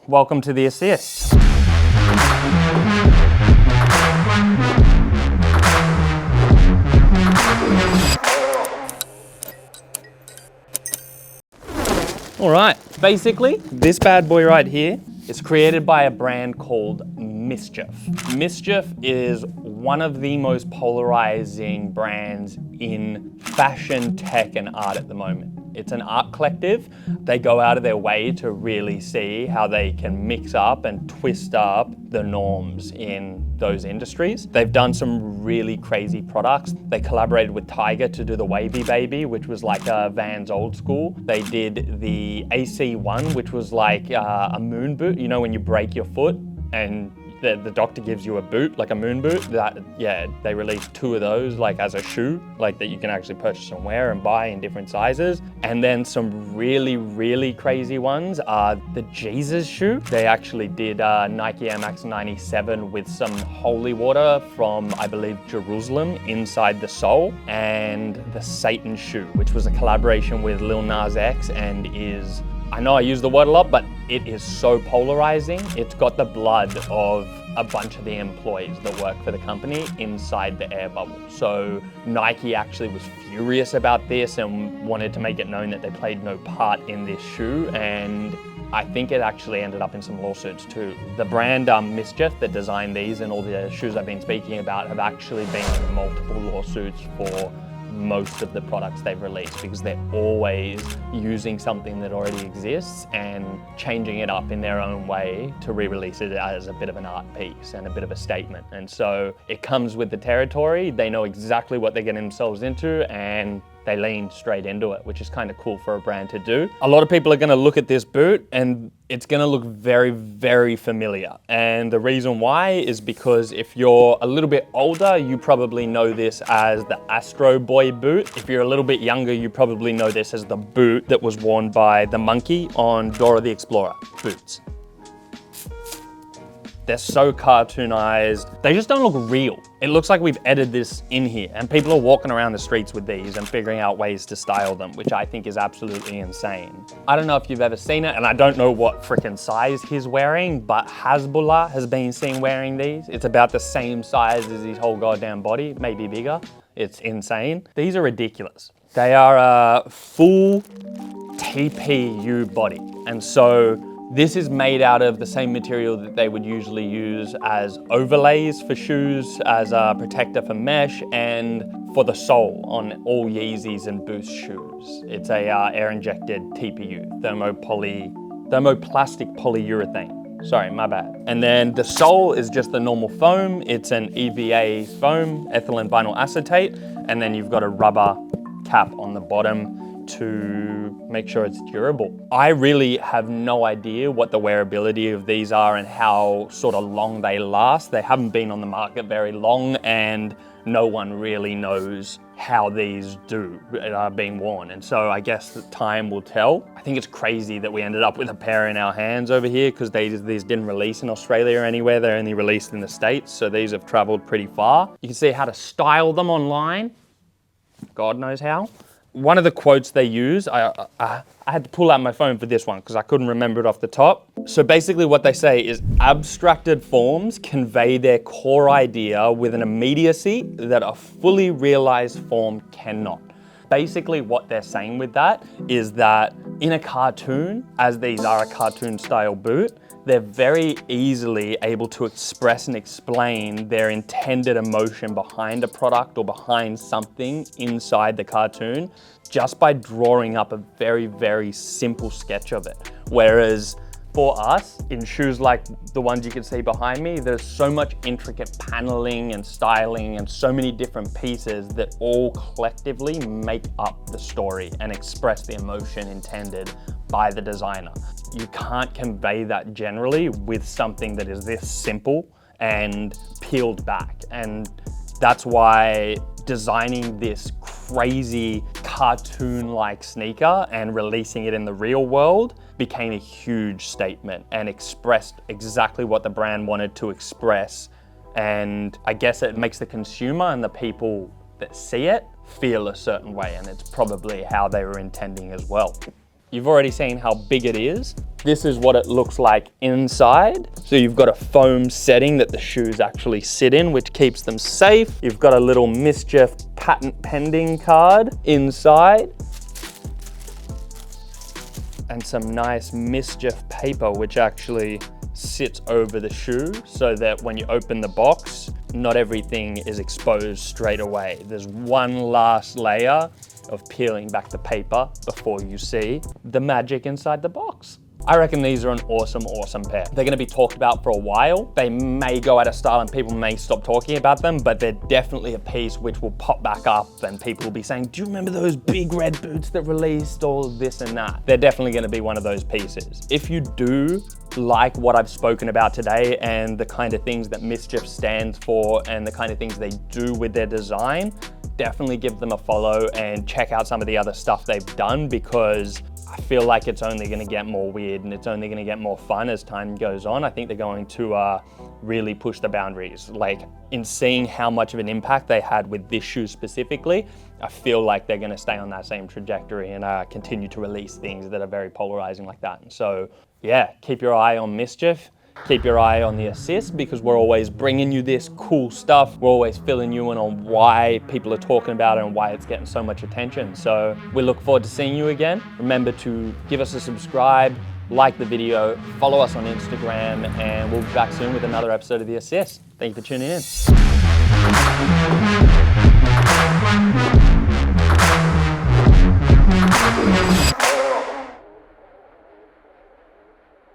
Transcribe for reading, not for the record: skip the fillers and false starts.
Welcome to the assist. All right, basically, this bad boy right here is created by a brand called MSCHF. MSCHF is one of the most polarizing brands in fashion, tech, and art at the moment. It's an art collective. They go out of their way to really see how they can mix up and twist up the norms in those industries. They've done some really crazy products. They collaborated with Tiger to do the Wavy Baby, which was like a Vans old school. They did the AC1, which was like a moon boot. You know when you break your foot and the doctor gives you a boot, like a moon boot. They released 2 of those like as a shoe, like that you can actually purchase and wear and buy in different sizes. And then some really, really crazy ones are the Jesus shoe. They actually did Nike Air Max 97 with some holy water from, I believe, Jerusalem inside the sole, and the Satan shoe, which was a collaboration with Lil Nas X and is, I know I use the word a lot, but it is so polarizing. It's got the blood of a bunch of the employees that work for the company inside the air bubble. So Nike actually was furious about this and wanted to make it known that they played no part in this shoe, and I think it actually ended up in some lawsuits too. The brand MSCHF that designed these and all the shoes I've been speaking about have actually been in multiple lawsuits for most of the products they've released, because they're always using something that already exists and changing it up in their own way to re-release it as a bit of an art piece and a bit of a statement. And so it comes with the territory. They know exactly what they're getting themselves into and they lean straight into it, which is kind of cool for a brand to do. A lot of people are gonna look at this boot and it's gonna look very, very familiar. And the reason why is because if you're a little bit older, you probably know this as the Astro Boy boot. If you're a little bit younger, you probably know this as the boot that was worn by the monkey on Dora the Explorer boots. They're so cartoonized. They just don't look real. It looks like we've edited this in here and people are walking around the streets with these and figuring out ways to style them, which I think is absolutely insane. I don't know if you've ever seen it, and I don't know what freaking size he's wearing, but Hasbullah has been seen wearing these. It's about the same size as his whole goddamn body, maybe bigger. It's insane. These are ridiculous. They are a full TPU body. And so this is made out of the same material that they would usually use as overlays for shoes, as a protector for mesh, and for the sole on all Yeezys and Boost shoes. It's a air-injected TPU, thermoplastic polyurethane. Sorry, my bad. And then the sole is just the normal foam. It's an EVA foam, ethylene vinyl acetate, and then you've got a rubber cap on the bottom to make sure it's durable. I really have no idea what the wearability of these are and how sort of long they last. They haven't been on the market very long and no one really knows how these are being worn. And so I guess the time will tell. I think it's crazy that we ended up with a pair in our hands over here because these didn't release in Australia or anywhere. They're only released in the States. So these have traveled pretty far. You can see how to style them online. God knows how. One of the quotes they use, I had to pull out my phone for this one because I couldn't remember it off the top. So basically what they say is abstracted forms convey their core idea with an immediacy that a fully realized form cannot. Basically what they're saying with that is that in a cartoon, as these are a cartoon style boot, they're very easily able to express and explain their intended emotion behind a product or behind something inside the cartoon just by drawing up a very, very simple sketch of it. Whereas for us, in shoes like the ones you can see behind me, there's so much intricate paneling and styling and so many different pieces that all collectively make up the story and express the emotion intended by the designer. You can't convey that generally with something that is this simple and peeled back. And that's why designing this crazy cartoon-like sneaker and releasing it in the real world became a huge statement and expressed exactly what the brand wanted to express. And I guess it makes the consumer and the people that see it feel a certain way, and it's probably how they were intending as well. You've already seen how big it is. This is what it looks like inside. So you've got a foam setting that the shoes actually sit in, which keeps them safe. You've got a little MSCHF patent pending card inside. And some nice MSCHF paper, which actually sits over the shoe so that when you open the box, not everything is exposed straight away. There's one last layer of peeling back the paper before you see the magic inside the box. I reckon these are an awesome, awesome pair. They're gonna be talked about for a while. They may go out of style and people may stop talking about them, but they're definitely a piece which will pop back up and people will be saying, do you remember those big red boots that released all of this and that? They're definitely gonna be one of those pieces. If you do like what I've spoken about today and the kind of things that MSCHF stands for and the kind of things they do with their design, definitely give them a follow and check out some of the other stuff they've done, because I feel like it's only gonna get more weird and it's only gonna get more fun as time goes on. I think they're going to really push the boundaries. Like, in seeing how much of an impact they had with this shoe specifically, I feel like they're gonna stay on that same trajectory and continue to release things that are very polarizing like that. And so, yeah, keep your eye on MSCHF. Keep your eye on the Assist, because we're always bringing you this cool stuff. We're always filling you in on why people are talking about it and why it's getting so much attention. So we look forward to seeing you again. Remember to give us a subscribe, like the video, follow us on Instagram, and we'll be back soon with another episode of The Assist. Thank you for tuning in.